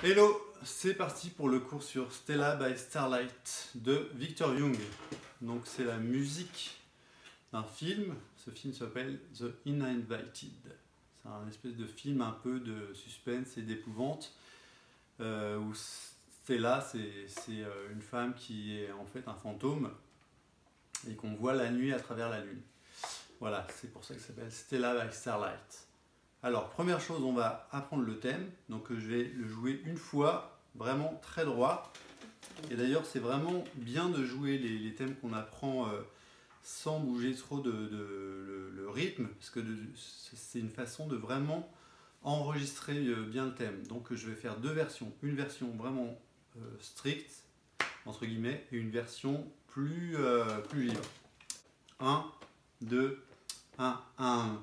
Hello, c'est parti pour le cours sur Stella by Starlight de Victor Young. Donc c'est la musique d'un film. Ce film s'appelle The Uninvited. C'est un espèce de film un peu de suspense et d'épouvante où Stella c'est une femme qui est en fait un fantôme et qu'on voit la nuit à travers la lune. Voilà, c'est pour ça que ça s'appelle Stella by Starlight. Alors, première chose, on va apprendre le thème. Donc, je vais le jouer une fois, vraiment très droit. Et d'ailleurs, c'est vraiment bien de jouer les thèmes qu'on apprend sans bouger trop le rythme, parce que c'est une façon de vraiment enregistrer bien le thème. Donc, je vais faire deux versions. Une version vraiment stricte, entre guillemets, et une version plus libre. 1, 2, 1, 1.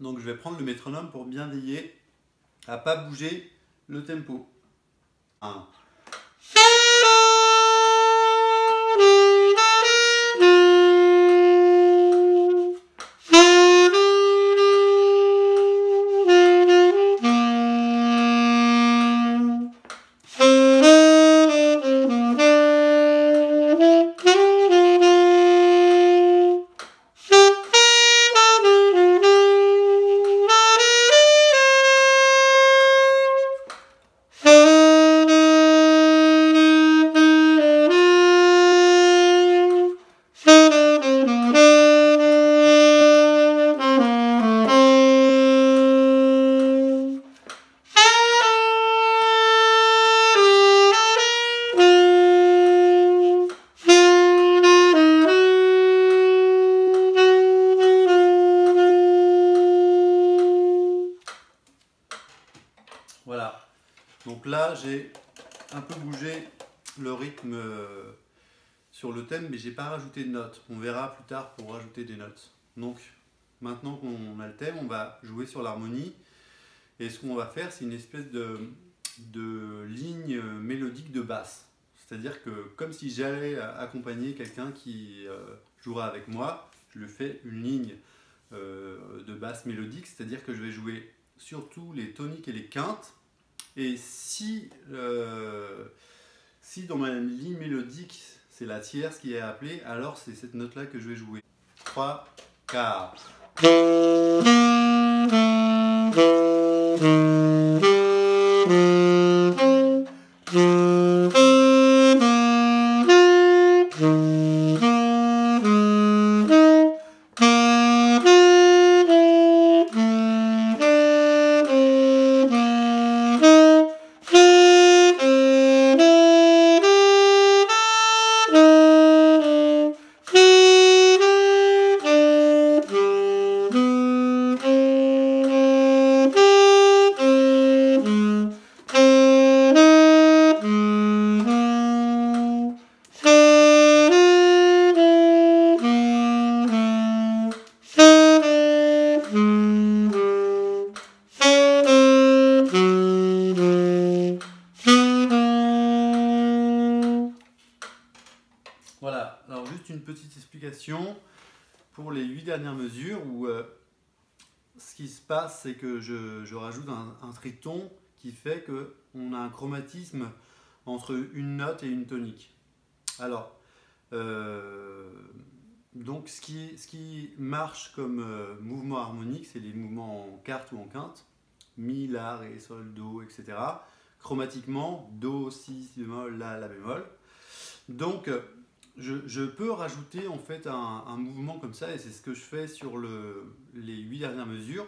Donc je vais prendre le métronome pour bien veiller à ne pas bouger le tempo. 1. Voilà, donc là j'ai un peu bougé le rythme sur le thème, mais j'ai pas rajouté de notes. On verra plus tard pour rajouter des notes. Donc maintenant qu'on a le thème, on va jouer sur l'harmonie. Et ce qu'on va faire, c'est une espèce de ligne mélodique de basse. C'est-à-dire que comme si j'allais accompagner quelqu'un qui jouera avec moi, je lui fais une ligne de basse mélodique, c'est-à-dire que je vais jouer surtout les toniques et les quintes. Et si dans ma ligne mélodique, c'est la tierce qui est appelée, alors c'est cette note-là que je vais jouer. 3, 4. Voilà, alors juste une petite explication pour les 8 dernières mesures où ce qui se passe, c'est que je rajoute un triton qui fait qu'on a un chromatisme entre une note et une tonique. Alors, donc ce qui marche comme mouvement harmonique, c'est les mouvements en quarte ou en quinte, mi, la, ré, sol, do, etc. Chromatiquement, do, si bémol, la bémol. Donc je peux rajouter en fait un mouvement comme ça, et c'est ce que je fais sur les 8 dernières mesures,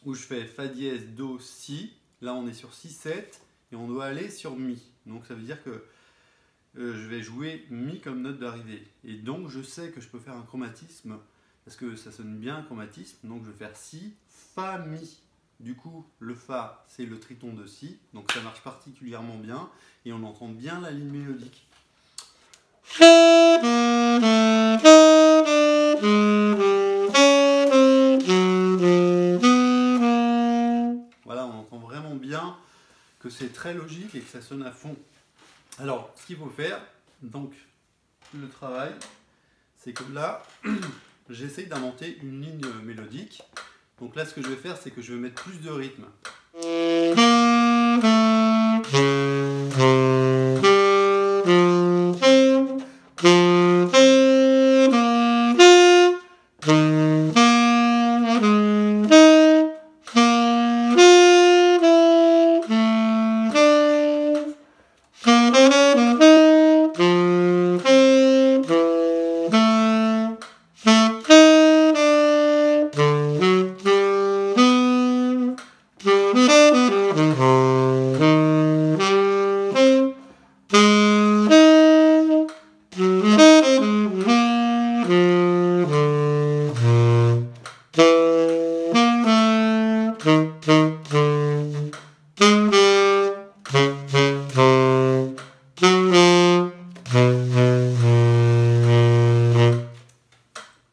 où je fais Fa dièse, Do, Si. Là on est sur Si, 7, et on doit aller sur Mi. Donc ça veut dire que je vais jouer Mi comme note d'arrivée. Et donc je sais que je peux faire un chromatisme, parce que ça sonne bien un chromatisme, donc je vais faire Si, Fa, Mi. Du coup, le Fa, c'est le triton de Si, donc ça marche particulièrement bien, et on entend bien la ligne mélodique. Voilà, on entend vraiment bien que c'est très logique et que ça sonne à fond. Alors, ce qu'il faut faire, donc, le travail, c'est que là, j'essaye d'inventer une ligne mélodique. Donc là, ce que je vais faire, c'est que je vais mettre plus de rythme.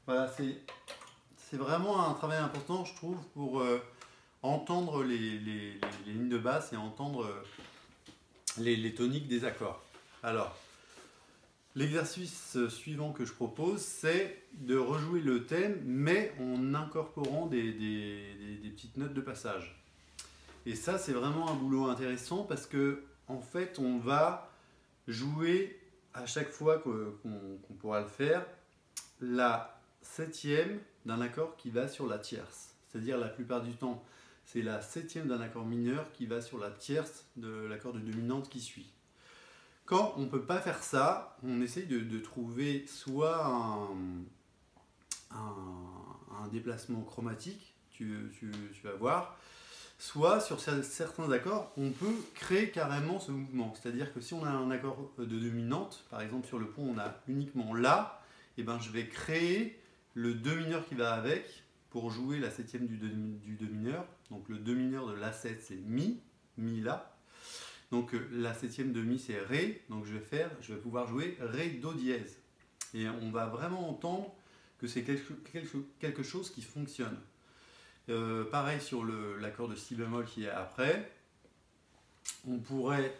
Voilà, c'est vraiment un travail important, je trouve, pour entendre les lignes de basse et entendre les toniques des accords. Alors, l'exercice suivant que je propose, c'est de rejouer le thème, mais en incorporant des petites notes de passage. Et ça, c'est vraiment un boulot intéressant, parce que en fait, on va jouer à chaque fois qu'on pourra le faire, la septième d'un accord qui va sur la tierce. C'est-à-dire, la plupart du temps, c'est la septième d'un accord mineur qui va sur la tierce de l'accord de dominante qui suit. Quand on ne peut pas faire ça, on essaye de trouver soit un déplacement chromatique, tu vas voir, soit sur certains accords, on peut créer carrément ce mouvement. C'est-à-dire que si on a un accord de dominante, par exemple sur le pont on a uniquement La, et ben je vais créer le Do mineur qui va avec pour jouer la septième du Do mineur. Donc le Do mineur de La7 c'est Mi, Mi La. Donc la septième de Mi c'est Ré, donc je vais pouvoir jouer Ré Do dièse. Et on va vraiment entendre que c'est quelque chose qui fonctionne. Pareil sur l'accord de Si bémol qui est après, on pourrait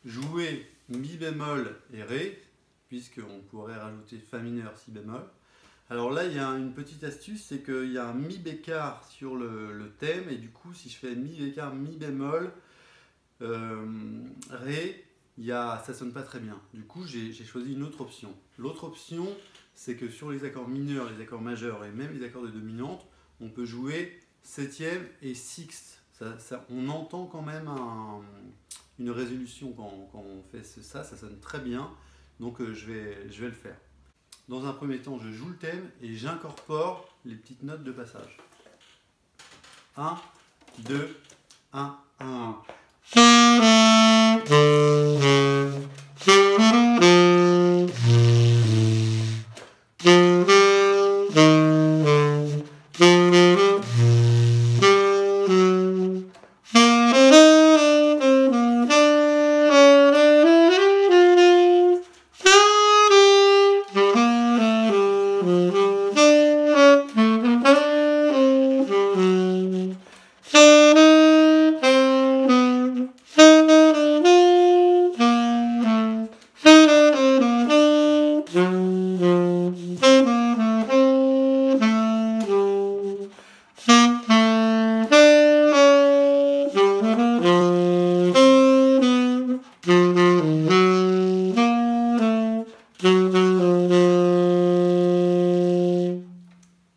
jouer Mi bémol et Ré, puisqu'on pourrait rajouter Fa mineur, Si bémol. Alors là, il y a une petite astuce, c'est qu'il y a un Mi bécard sur le thème, et du coup, si je fais Mi bécard, Mi bémol, Ré, ça sonne pas très bien. Du coup, j'ai choisi une autre option. L'autre option, c'est que sur les accords mineurs, les accords majeurs et même les accords de dominante, on peut jouer septième et sixte. On entend quand même une résolution quand on fait ça sonne très bien. Donc je vais le faire. Dans un premier temps, je joue le thème et j'incorpore les petites notes de passage. 1, 2, 1, 1.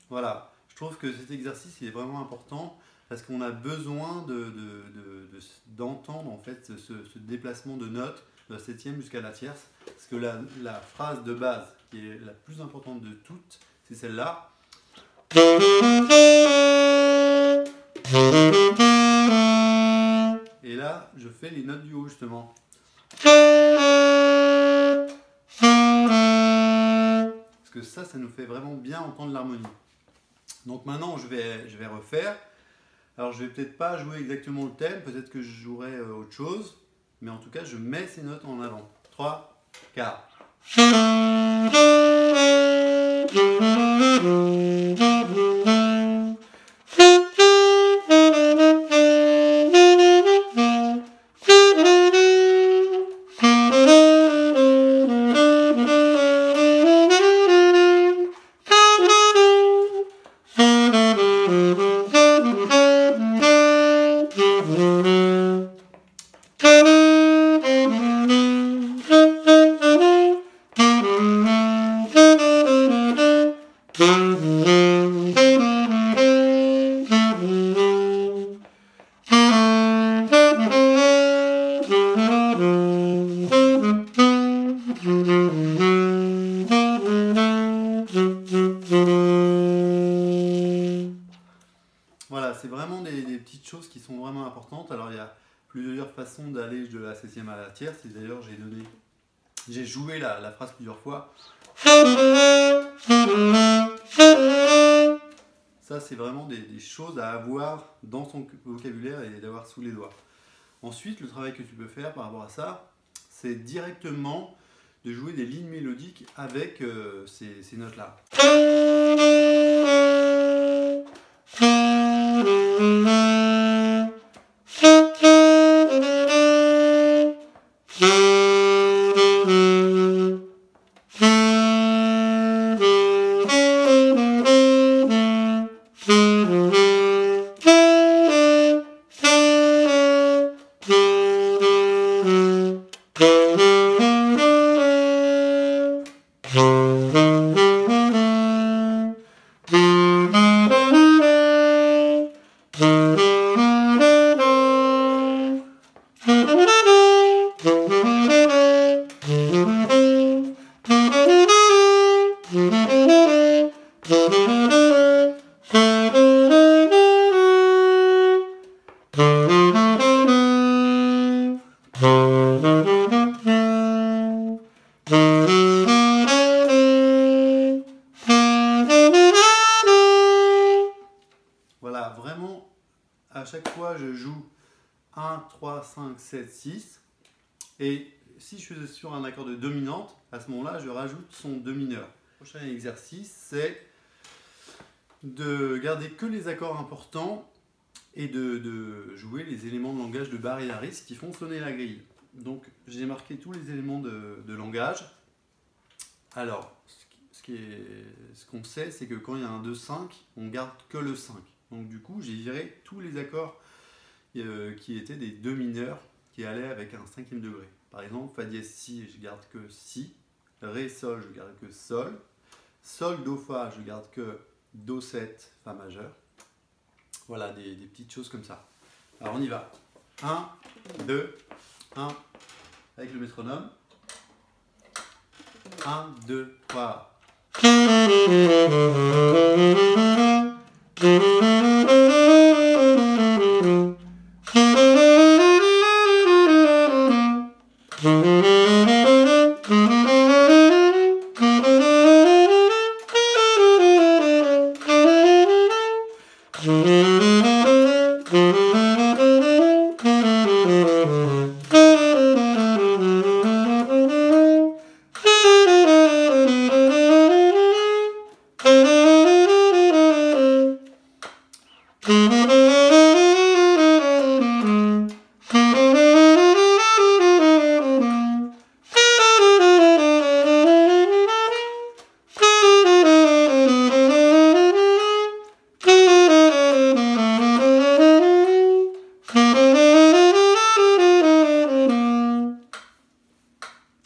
Voilà, je trouve que cet exercice est vraiment important parce qu'on a besoin d'entendre en fait ce déplacement de notes de la septième jusqu'à la tierce, parce que la phrase de base, qui est la plus importante de toutes, c'est celle-là. Et là, je fais les notes du haut, justement. Parce que ça nous fait vraiment bien entendre l'harmonie. Donc maintenant, je vais refaire. Alors, je vais peut-être pas jouer exactement le thème, peut-être que je jouerai autre chose. Mais en tout cas, je mets ces notes en avant. 3, 4. Voilà, c'est vraiment des petites choses qui sont vraiment importantes. Alors il y a plusieurs façons d'aller de la 7e à la tierce. Et d'ailleurs j'ai joué la phrase plusieurs fois. Ça c'est vraiment des choses à avoir dans son vocabulaire et d'avoir sous les doigts. Ensuite, le travail que tu peux faire par rapport à ça, c'est directement de jouer des lignes mélodiques avec ces notes-là. Voilà, vraiment, à chaque fois, je joue 1, 3, 5, 7, 6. Et si je suis sur un accord de dominante, à ce moment-là, je rajoute son do mineur. Le prochain exercice, c'est de garder que les accords importants et de jouer les éléments de langage de Barry Harris qui font sonner la grille. Donc, j'ai marqué tous les éléments de langage. Alors, ce qu'on sait, c'est que quand il y a un 2-5, on garde que le 5. Donc du coup, j'ai viré tous les accords qui étaient des do mineurs, qui allaient avec un 5e degré. Par exemple, Fa dièse Si, je garde que Si. Ré Sol, je garde que Sol. Sol Do Fa, je garde que Do 7, Fa majeur. Voilà, des petites choses comme ça. Alors on y va. 1, 2, 1, avec le métronome. 1, 2, 3.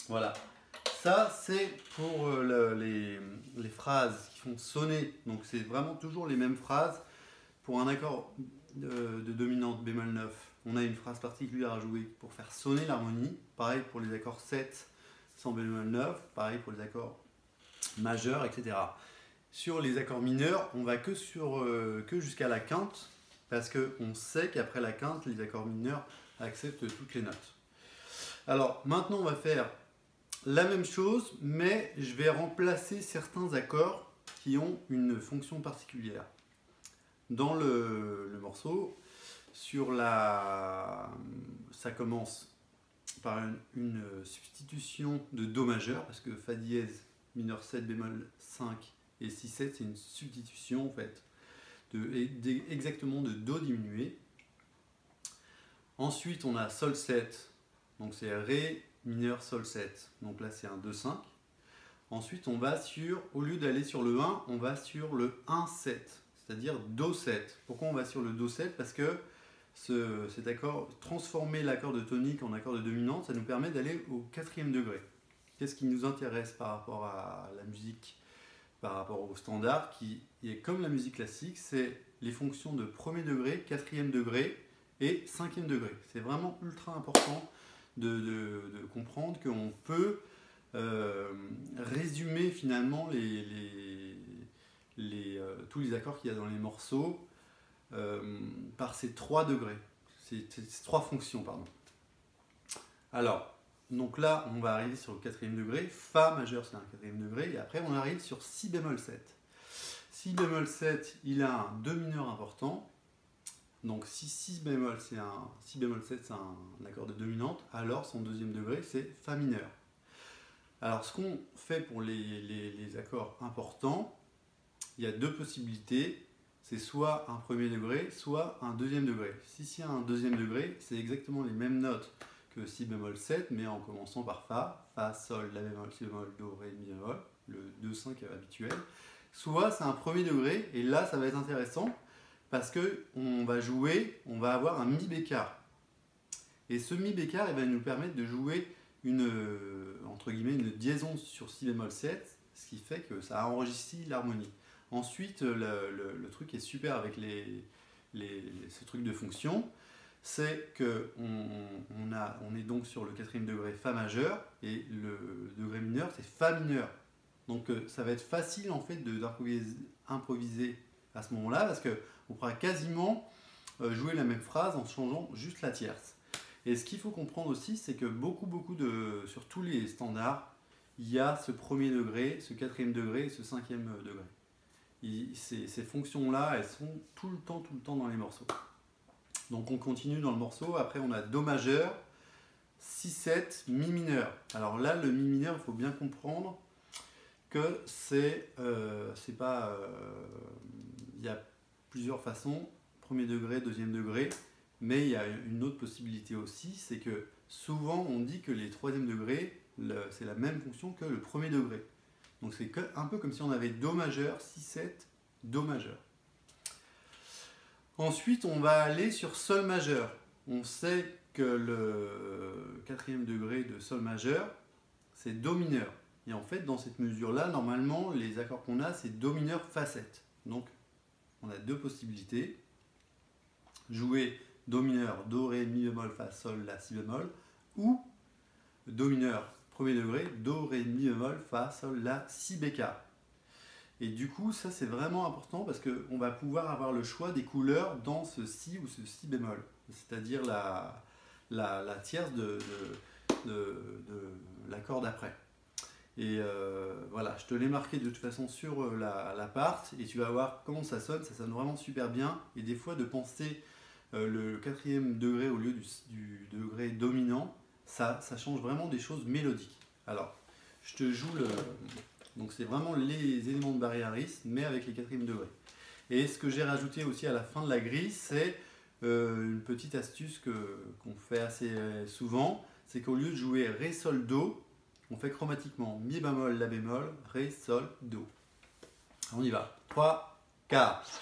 Voilà, ça c'est pour les phrases qui font sonner, donc c'est vraiment toujours les mêmes phrases. Pour un accord de dominante bémol 9, on a une phrase particulière à jouer pour faire sonner l'harmonie. Pareil pour les accords 7, sans bémol 9, pareil pour les accords majeurs, etc. Sur les accords mineurs, on va que jusqu'à la quinte, parce qu'on sait qu'après la quinte, les accords mineurs acceptent toutes les notes. Alors maintenant on va faire la même chose, mais je vais remplacer certains accords qui ont une fonction particulière. Dans le morceau, ça commence par une substitution de Do majeur, parce que Fa dièse mineur 7 bémol 5 et Si 7, c'est une substitution en fait, exactement de Do diminué. Ensuite, on a Sol 7, donc c'est Ré mineur Sol 7, donc là c'est un 2-5. Ensuite, on va au lieu d'aller sur le 1, on va sur le 1-7, c'est-à-dire Do 7. Pourquoi on va sur le Do 7? Parce que cet accord, transformer l'accord de tonique en accord de dominante, ça nous permet d'aller au 4e degré. Qu'est-ce qui nous intéresse par rapport à la musique, par rapport au standard, qui est comme la musique classique, c'est les fonctions de 1er degré, 4e degré et 5e degré. C'est vraiment ultra important de comprendre qu'on peut résumer finalement tous les accords qu'il y a dans les morceaux par ces 3 degrés, ces 3 fonctions, pardon. Alors, donc là, on va arriver sur le 4e degré, Fa majeur c'est un 4e degré, et après on arrive sur Si bémol 7. Si bémol 7, il a un Do mineur important, donc si Si bémol 7 c'est un accord de dominante, alors son 2e degré c'est Fa mineur. Alors ce qu'on fait pour les accords importants, il y a 2 possibilités, c'est soit un 1er degré, soit un 2e degré. Si c'est un 2e degré, c'est exactement les mêmes notes que Si bémol 7, mais en commençant par Fa, Fa, Sol, La bémol, Si bémol, Do, Ré, Mi bémol, le 2-5 habituel. Soit c'est un 1er degré, et là ça va être intéressant, parce qu'on va avoir un Mi bécard. Et ce Mi bécard, il va nous permettre de jouer entre guillemets, une liaison sur Si bémol 7, ce qui fait que ça enregistre l'harmonie. Ensuite, le truc qui est super avec ce truc de fonction, c'est qu'on est donc sur le 4e degré Fa majeur, et le degré mineur, c'est Fa mineur. Donc ça va être facile en fait d'improviser à ce moment-là, parce qu'on pourra quasiment jouer la même phrase en changeant juste la tierce. Et ce qu'il faut comprendre aussi, c'est que sur tous les standards, il y a ce 1er degré, ce 4e degré et ce 5e degré. Ces fonctions-là, elles sont tout le temps dans les morceaux. Donc on continue dans le morceau, après on a Do majeur, Si 7, Mi mineur. Alors là, le Mi mineur, il faut bien comprendre que il y a plusieurs façons, 1er degré, 2e degré, mais il y a une autre possibilité aussi, c'est que souvent on dit que les 3e degrés, c'est la même fonction que le 1er degré. Donc c'est un peu comme si on avait Do majeur, Si 7, Do majeur. Ensuite, on va aller sur Sol majeur. On sait que le 4e degré de Sol majeur, c'est Do mineur. Et en fait, dans cette mesure-là, normalement, les accords qu'on a, c'est Do mineur, Fa 7. Donc, on a 2 possibilités. Jouer Do mineur, Do, Ré, Mi bémol, Fa, Sol, La, Si bémol, ou Do mineur, 1er degré, Do, Ré, Mi bémol, Fa, Sol, La, Si bécard. Et du coup, ça c'est vraiment important parce qu'on va pouvoir avoir le choix des couleurs dans ce Si ou ce Si bémol, c'est-à-dire la tierce de l'accord d'après. Et voilà, je te l'ai marqué de toute façon sur la part et tu vas voir comment ça sonne vraiment super bien. Et des fois de penser le 4e degré au lieu du degré dominant, ça change vraiment des choses mélodiques. Alors, je te joue donc c'est vraiment les éléments de barriérisme, mais avec les 4e degrés. Et ce que j'ai rajouté aussi à la fin de la grille, c'est une petite astuce qu'on fait assez souvent, c'est qu'au lieu de jouer Ré, Sol, Do, on fait chromatiquement Mi bémol, La bémol, Ré, Sol, Do. On y va. 3, 4.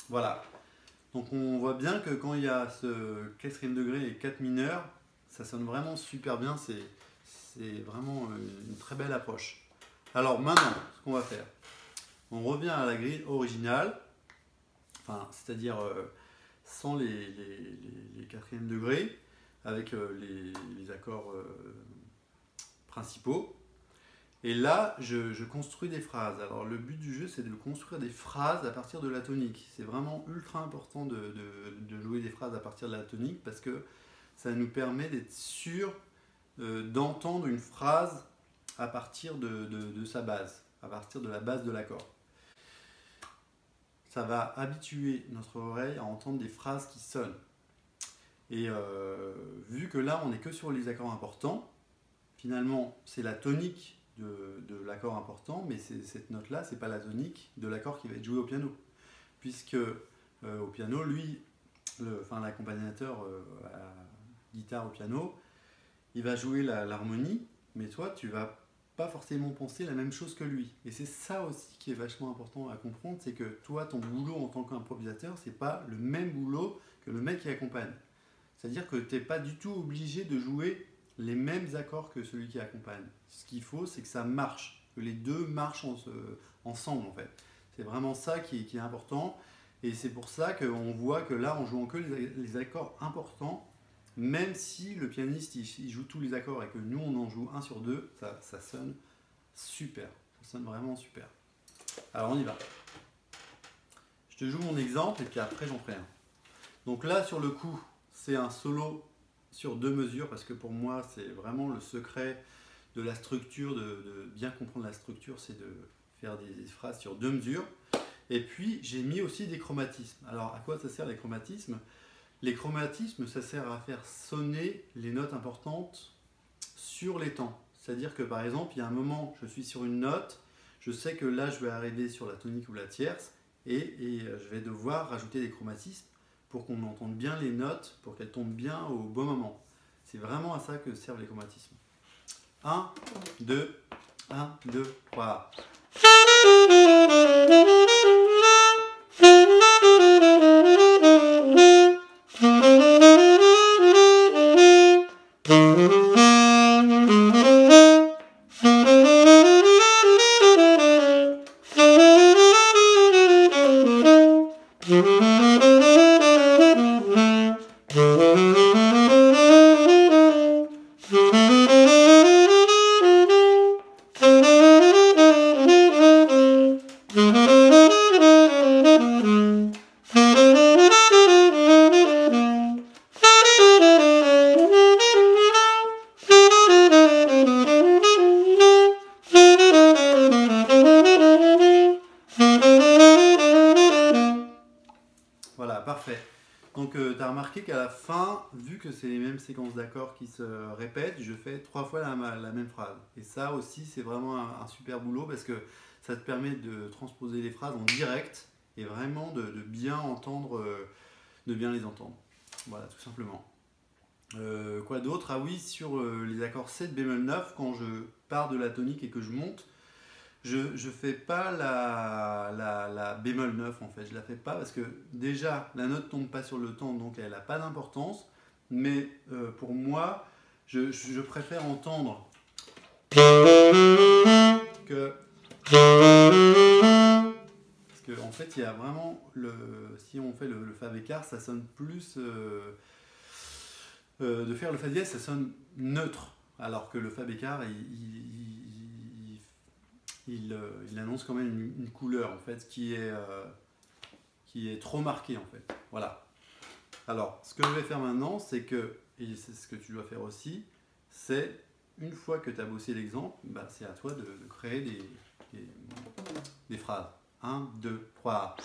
Voilà. Donc on voit bien que quand il y a ce quatrième degré et 4 mineurs, ça sonne vraiment super bien, c'est vraiment une très belle approche. Alors maintenant, ce qu'on va faire, on revient à la grille originale, enfin, c'est-à-dire sans les quatrièmes degrés, avec les accords principaux. Et là, je construis des phrases. Alors le but du jeu, c'est de construire des phrases à partir de la tonique. C'est vraiment ultra important de jouer des phrases à partir de la tonique parce que ça nous permet d'être sûr d'entendre une phrase à partir de sa base, à partir de la base de l'accord. Ça va habituer notre oreille à entendre des phrases qui sonnent. Et vu que là, on n'est que sur les accords importants, finalement, c'est la tonique de l'accord important, mais cette note-là, c'est pas la tonique de l'accord qui va être joué au piano. Puisque au piano, lui, l'accompagnateur à guitare au piano, il va jouer l'harmonie, mais toi, tu vas pas forcément penser la même chose que lui. Et c'est ça aussi qui est vachement important à comprendre, c'est que toi, ton boulot en tant qu'improvisateur, c'est pas le même boulot que le mec qui accompagne. C'est-à-dire que tu n'es pas du tout obligé de jouer les mêmes accords que celui qui accompagne. Ce qu'il faut, c'est que ça marche, que les deux marchent ensemble en fait. C'est vraiment ça qui est important. Et c'est pour ça qu'on voit que là, on joue que les accords importants, même si le pianiste il joue tous les accords et que nous on en joue un sur deux, ça sonne super. Ça sonne vraiment super. Alors on y va. Je te joue mon exemple et puis après j'en ferai un. Donc là, sur le coup, c'est un solo sur 2 mesures, parce que pour moi, c'est vraiment le secret de la structure, de bien comprendre la structure, c'est de faire des phrases sur 2 mesures. Et puis, j'ai mis aussi des chromatismes. Alors, à quoi ça sert les chromatismes? Les chromatismes, ça sert à faire sonner les notes importantes sur les temps. C'est-à-dire que, par exemple, il y a un moment, je suis sur une note, je sais que là, je vais arriver sur la tonique ou la tierce, et je vais devoir rajouter des chromatismes pour qu'on entende bien les notes, pour qu'elles tombent bien au bon moment. C'est vraiment à ça que servent les chromatismes. 1, 2, 1, 2, 3. Voilà, parfait. Donc tu as remarqué qu'à la fin, vu que c'est les mêmes séquences d'accords qui se répètent, je fais 3 fois la même phrase. Et ça aussi, c'est vraiment un super boulot parce que ça te permet de transposer les phrases en direct et vraiment de bien entendre, de bien les entendre. Voilà, tout simplement. Quoi d'autre? Ah oui, sur les accords 7 bémol 9, quand je pars de la tonique et que je monte, je fais pas la bémol 9 en fait, je la fais pas parce que déjà la note tombe pas sur le temps, donc elle n'a pas d'importance, mais pour moi je préfère entendre que parce que en fait il y a vraiment si on fait le fa bécard, ça sonne plus de faire le fa dièse, ça sonne neutre, alors que le fa bécard il annonce quand même une couleur en fait qui est trop marquée en fait. Voilà. Alors, ce que je vais faire maintenant, c'est que, et c'est ce que tu dois faire aussi, c'est une fois que tu as bossé l'exemple, bah, c'est à toi de créer des phrases. 1, 2, 3.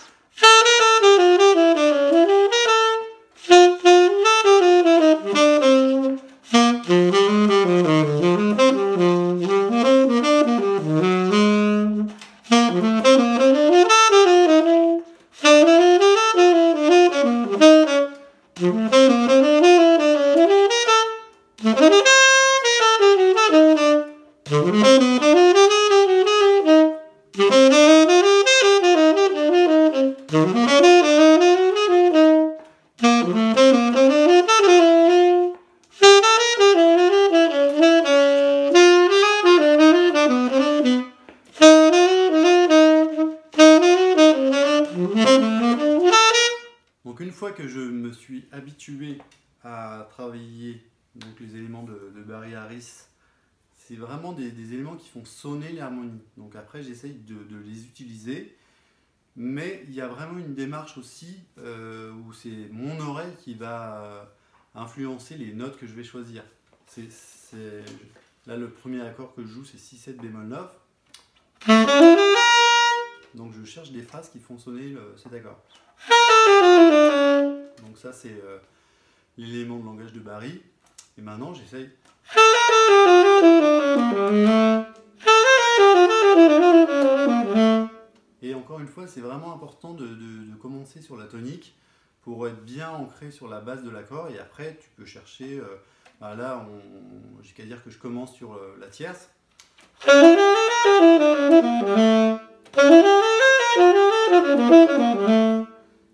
fois que je me suis habitué à travailler donc les éléments de Barry Harris, c'est vraiment des éléments qui font sonner les harmonies. Donc après, j'essaye de les utiliser, mais il y a vraiment une démarche aussi où c'est mon oreille qui va influencer les notes que je vais choisir. Là, le premier accord que je joue, c'est Si7 bémol 9. Donc je cherche des phrases qui font sonner cet accord. Donc ça, c'est l'élément de langage de Barry. Et maintenant, j'essaye. Et encore une fois, c'est vraiment important de commencer sur la tonique pour être bien ancré sur la base de l'accord. Et après, tu peux chercher... là, j'ai qu'à dire que je commence sur la tierce.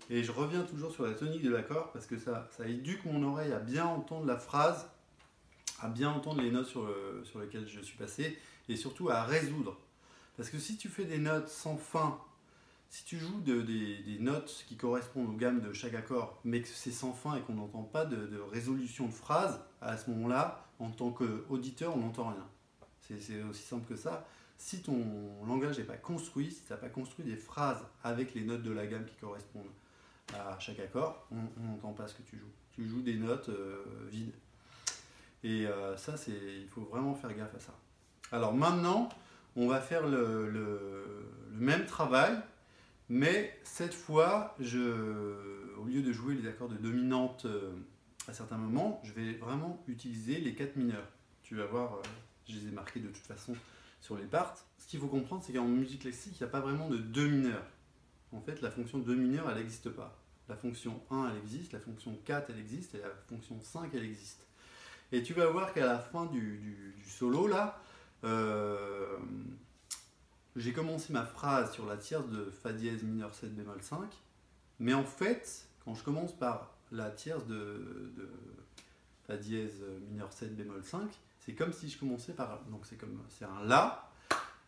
Et je reviens toujours sur la tonique de l'accord parce que ça éduque mon oreille à bien entendre la phrase, à bien entendre les notes sur lesquelles je suis passé et surtout à résoudre. Parce que si tu fais des notes sans fin, si tu joues des notes qui correspondent aux gammes de chaque accord, mais que c'est sans fin et qu'on n'entend pas de résolution de phrase, à ce moment-là, en tant qu'auditeur, on n'entend rien. C'est aussi simple que ça. Si ton langage n'est pas construit, si tu n'as pas construit des phrases avec les notes de la gamme qui correspondent à chaque accord, on n'entend pas ce que tu joues. Tu joues des notes vides. Et ça, il faut vraiment faire gaffe à ça. Alors maintenant, on va faire le même travail, mais cette fois, au lieu de jouer les accords de dominante à certains moments, je vais vraiment utiliser les 4 mineurs. Tu vas voir, je les ai marqués de toute façon sur les parts. Ce qu'il faut comprendre, c'est qu'en musique classique, il n'y a pas vraiment de 2 mineurs. En fait, la fonction 2 mineurs, elle n'existe pas. La fonction 1, elle existe, la fonction 4, elle existe, et la fonction 5, elle existe. Et tu vas voir qu'à la fin du solo, là, j'ai commencé ma phrase sur la tierce de Fa dièse mineur 7 bémol 5, mais en fait, quand je commence par la tierce de Fa dièse mineur 7 bémol 5, c'est comme si je commençais par... Donc c'est un La,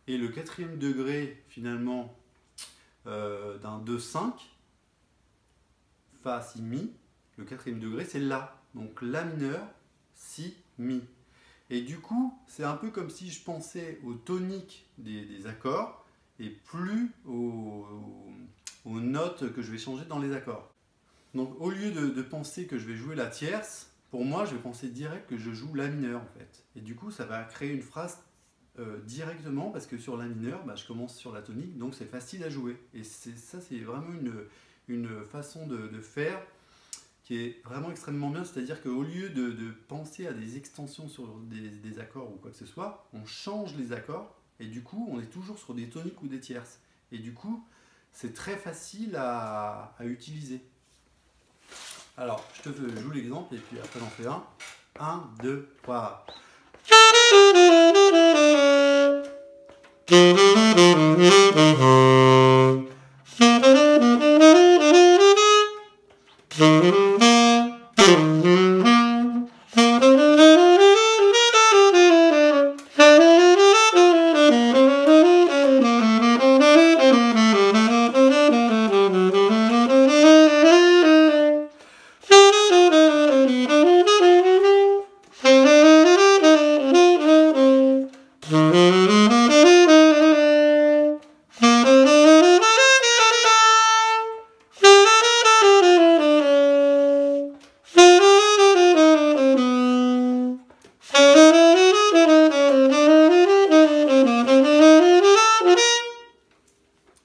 et le 4e degré, finalement, d'un 2-5, Fa, Si, Mi, le 4e degré, c'est La. Donc La mineur, Si, Mi. Et du coup, c'est un peu comme si je pensais aux toniques des accords et plus aux notes que je vais changer dans les accords. Donc au lieu de penser que je vais jouer la tierce, pour moi, je vais penser direct que je joue La mineur en fait. Et du coup, ça va créer une phrase directement parce que sur La mineur, je commence sur la tonique, donc c'est facile à jouer. Et ça, c'est vraiment une façon de faire qui est vraiment extrêmement bien, c'est-à-dire qu'au lieu de penser à des extensions sur des accords ou quoi que ce soit, on change les accords et du coup on est toujours sur des toniques ou des tierces. Et du coup c'est très facile à utiliser. Alors je te joue l'exemple et puis après j'en fais un. 1, 2, 3.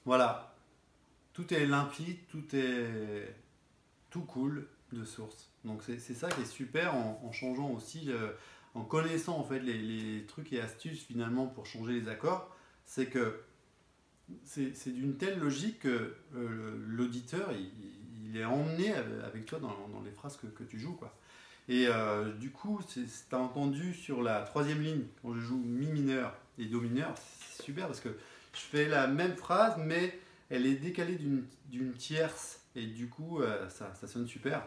Voilà, tout est limpide, tout coule de source. Donc c'est ça qui est super en changeant aussi, en connaissant en fait les trucs et astuces finalement pour changer les accords, c'est que c'est d'une telle logique que l'auditeur il est emmené avec toi dans les phrases que tu joues, quoi. Et du coup, tu as entendu sur la 3e ligne, quand je joue Mi mineur et Do mineur, c'est super parce que je fais la même phrase, mais elle est décalée d'une tierce, et du coup, ça sonne super.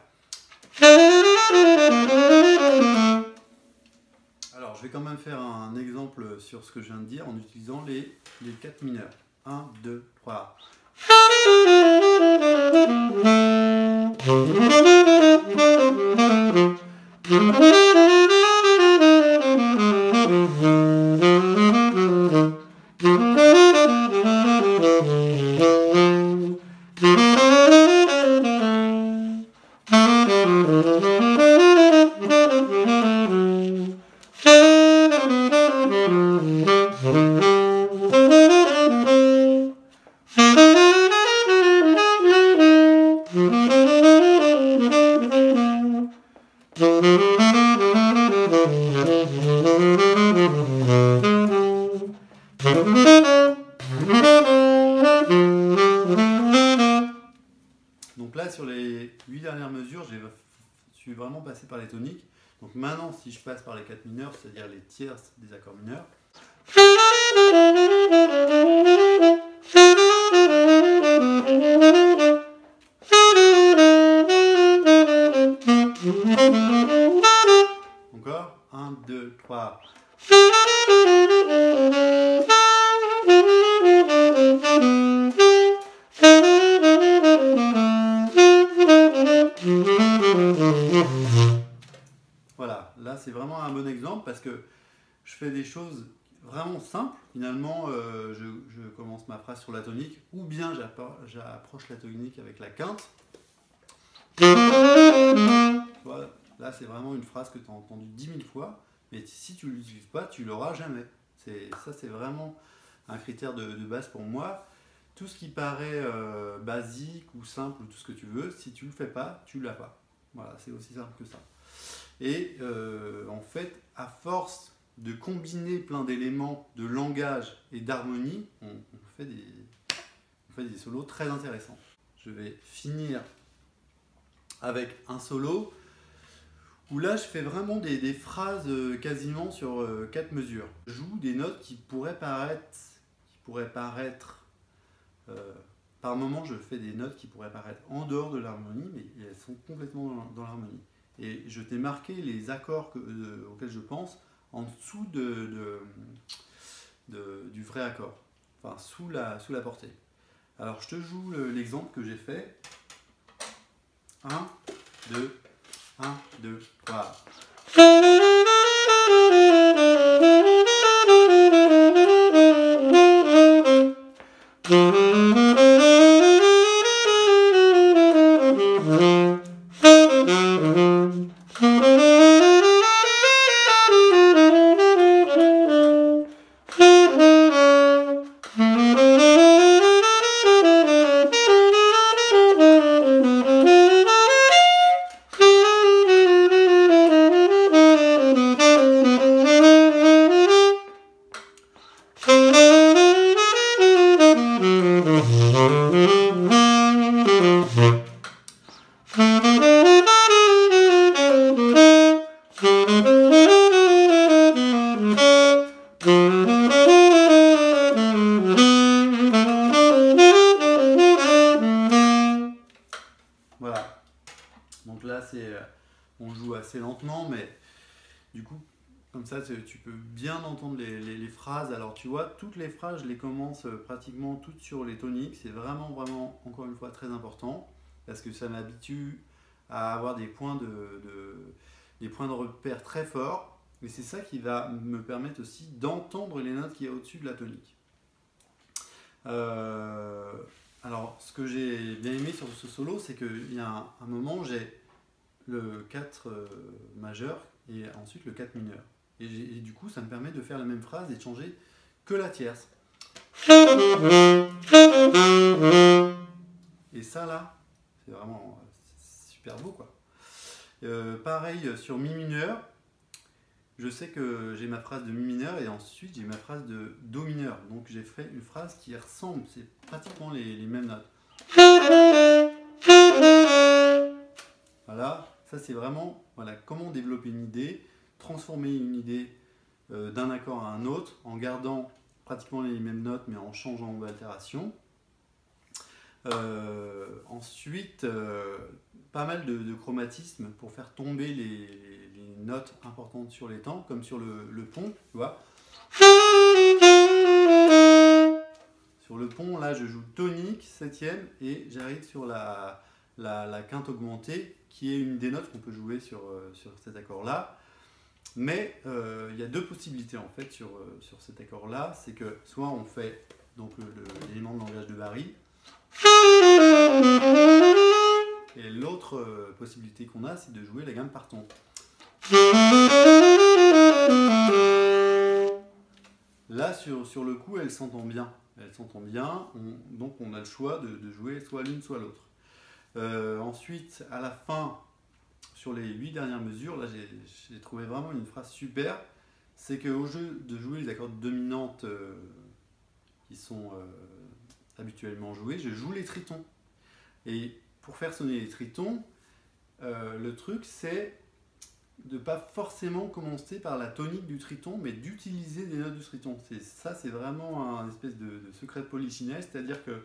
Alors, je vais quand même faire un exemple sur ce que je viens de dire en utilisant les 4 mineurs. 1, 2, 3. Donc là, sur les 8 dernières mesures, je suis vraiment passé par les toniques. Donc maintenant, si je passe par les 4 mineurs, c'est-à-dire les tierces des accords mineurs, encore, 1, 2, 3. Voilà, là c'est vraiment un bon exemple parce que je fais des choses vraiment simples. Finalement, je commence ma phrase sur la tonique ou bien j'approche la tonique avec la quinte. Voilà, là c'est vraiment une phrase que tu as entendue 10 000 fois, mais si tu ne l'utilises pas, tu l'auras jamais. Ça c'est vraiment un critère de base pour moi. Tout ce qui paraît basique ou simple ou tout ce que tu veux, si tu ne le fais pas, tu ne l'as pas. Voilà, c'est aussi simple que ça. Et en fait, à force de combiner plein d'éléments de langage et d'harmonie, on fait des solos très intéressants. Je vais finir avec un solo où là je fais vraiment des phrases quasiment sur 4 mesures. Je joue des notes qui pourraient paraître par moment je fais des notes qui pourraient paraître en dehors de l'harmonie, mais elles sont complètement dans l'harmonie. Et je t'ai marqué les accords auxquels je pense en dessous du vrai accord, enfin sous la portée. Alors je te joue l'exemple que j'ai fait. 1, 2, 1, 2, 3. Voilà, donc là on joue assez lentement, mais du coup comme ça tu peux bien entendre les phrases. Alors tu vois, toutes les phrases je les commence pratiquement toutes sur les toniques. C'est vraiment encore une fois très important parce que ça m'habitue à avoir des points de repère très forts, et c'est ça qui va me permettre aussi d'entendre les notes qu'il y a au-dessus de la tonique. Alors, ce que j'ai bien aimé sur ce solo, c'est qu'il y a un moment, j'ai le 4 majeur et ensuite le 4 mineur. Et du coup, ça me permet de faire la même phrase et de changer que la tierce. Et ça, là, c'est vraiment super beau, quoi. Pareil, sur mi mineur, je sais que j'ai ma phrase de mi mineur et ensuite j'ai ma phrase de do mineur. Donc j'ai fait une phrase qui ressemble, c'est pratiquement les mêmes notes. Voilà, ça c'est vraiment comment développer une idée, transformer une idée d'un accord à un autre en gardant pratiquement les mêmes notes mais en changeant d'altération. Ensuite, pas mal de chromatisme pour faire tomber les notes importantes sur les temps, comme sur le pont, tu vois. Sur le correspond, là je joue tonique, septième, et j'arrive sur la quinte augmentée, qui est une des notes qu'on peut jouer sur cet accord-là. Mais il y a deux possibilités en fait sur cet accord-là, c'est que soit on fait donc l'élément de langage de Barry, et l'autre possibilité qu'on a, c'est de jouer la gamme par ton. Là, sur le coup, elle s'entend bien. Elle s'entend bien, donc on a le choix de jouer soit l'une, soit l'autre. Ensuite, à la fin, sur les 8 dernières mesures, là j'ai trouvé vraiment une phrase super. C'est qu'au jeu de jouer les accords dominantes qui sont habituellement joués, je joue les tritons. Et pour faire sonner les tritons, le truc c'est de ne pas forcément commencer par la tonique du triton, mais d'utiliser des notes du triton. Ça, c'est vraiment un espèce de secret de polichinelle, c'est-à-dire que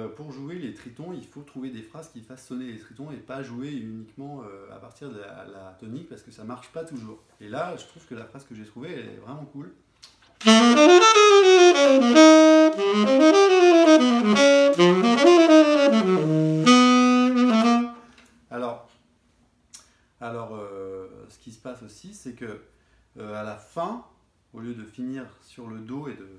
pour jouer les tritons, il faut trouver des phrases qui fassent sonner les tritons et pas jouer uniquement à partir de la tonique, parce que ça marche pas toujours. Et là, je trouve que la phrase que j'ai trouvée, elle est vraiment cool. Alors, ce qui se passe aussi, c'est que à la fin, au lieu de finir sur le Do et de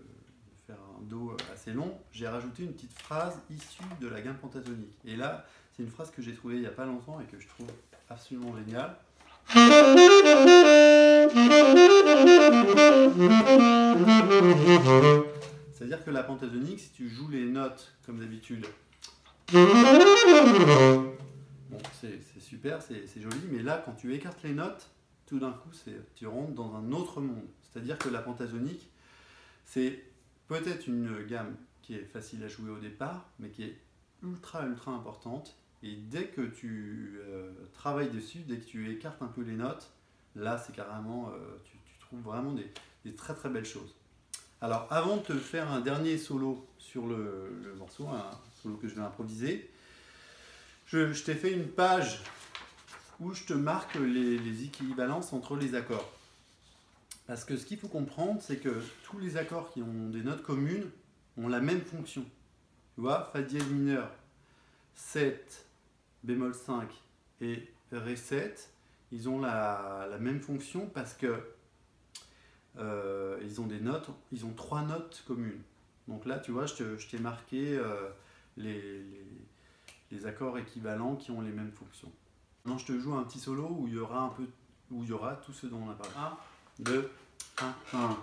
faire un Do assez long, j'ai rajouté une petite phrase issue de la gamme pentatonique. Et là, c'est une phrase que j'ai trouvée il n'y a pas longtemps et que je trouve absolument géniale. C'est-à-dire que la pentatonique, si tu joues les notes comme d'habitude, bon, c'est super, c'est joli, mais là, quand tu écartes les notes, tout d'un coup, tu rentres dans un autre monde. C'est-à-dire que la pentatonique, c'est peut-être une gamme qui est facile à jouer au départ, mais qui est ultra importante. Et dès que tu travailles dessus, dès que tu écartes un peu les notes, là, c'est carrément, tu trouves vraiment des très belles choses. Alors, avant de te faire un dernier solo sur le morceau, un solo que je vais improviser, je t'ai fait une page où je te marque les équivalences entre les accords. Parce que ce qu'il faut comprendre, c'est que tous les accords qui ont des notes communes ont la même fonction. Tu vois, Fa dièse mineur, 7, bémol 5 et Ré 7, ils ont la même fonction parce que ils ont des notes, ils ont 3 notes communes. Donc là, tu vois, je t'ai marqué les accords équivalents qui ont les mêmes fonctions. Maintenant, je te joue un petit solo où il y aura tout ce dont on a parlé. 1, 2, 1, 1.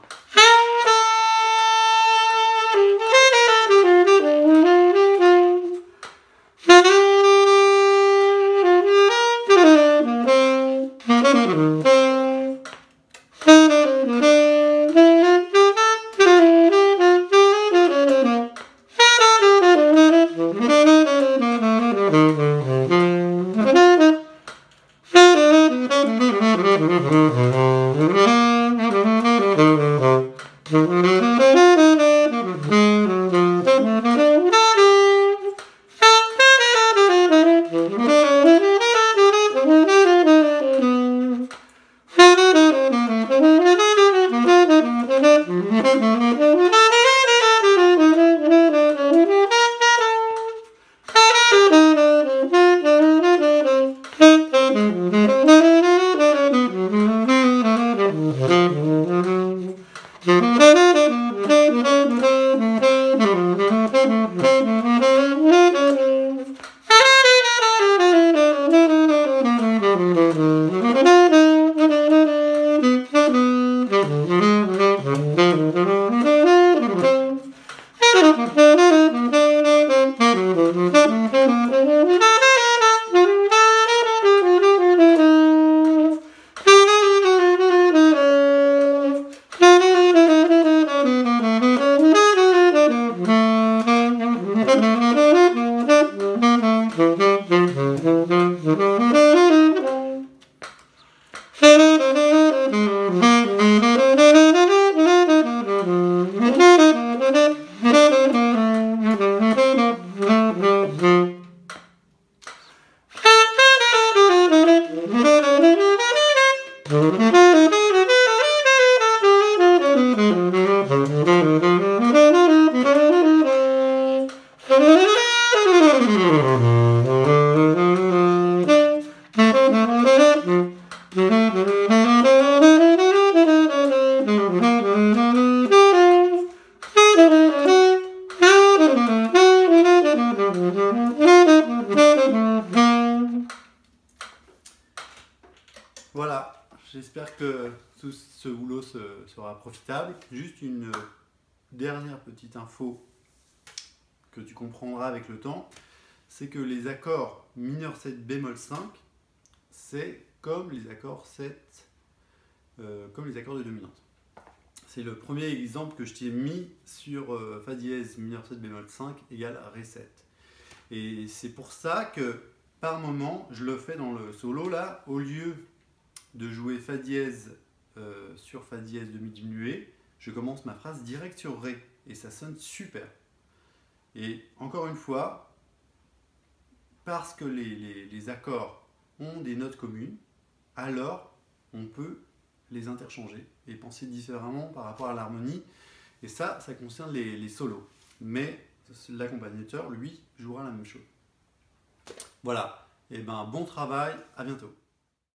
j'espère que tout ce boulot sera profitable. Juste une dernière petite info que tu comprendras avec le temps, c'est que les accords mineur 7 bémol 5, c'est comme les accords 7, comme les accords de dominante. C'est le premier exemple que je t'ai mis sur Fa dièse mineur 7 bémol 5 égale Ré 7. Et c'est pour ça que par moment, je le fais dans le solo là, au lieu de jouer Fa dièse sur Fa dièse demi-diminué, je commence ma phrase direct sur Ré et ça sonne super. Et encore une fois, parce que les accords ont des notes communes, alors on peut les interchanger et penser différemment par rapport à l'harmonie. Et ça concerne les solos. Mais l'accompagnateur, lui, jouera la même chose. Voilà. Et ben bon travail, à bientôt.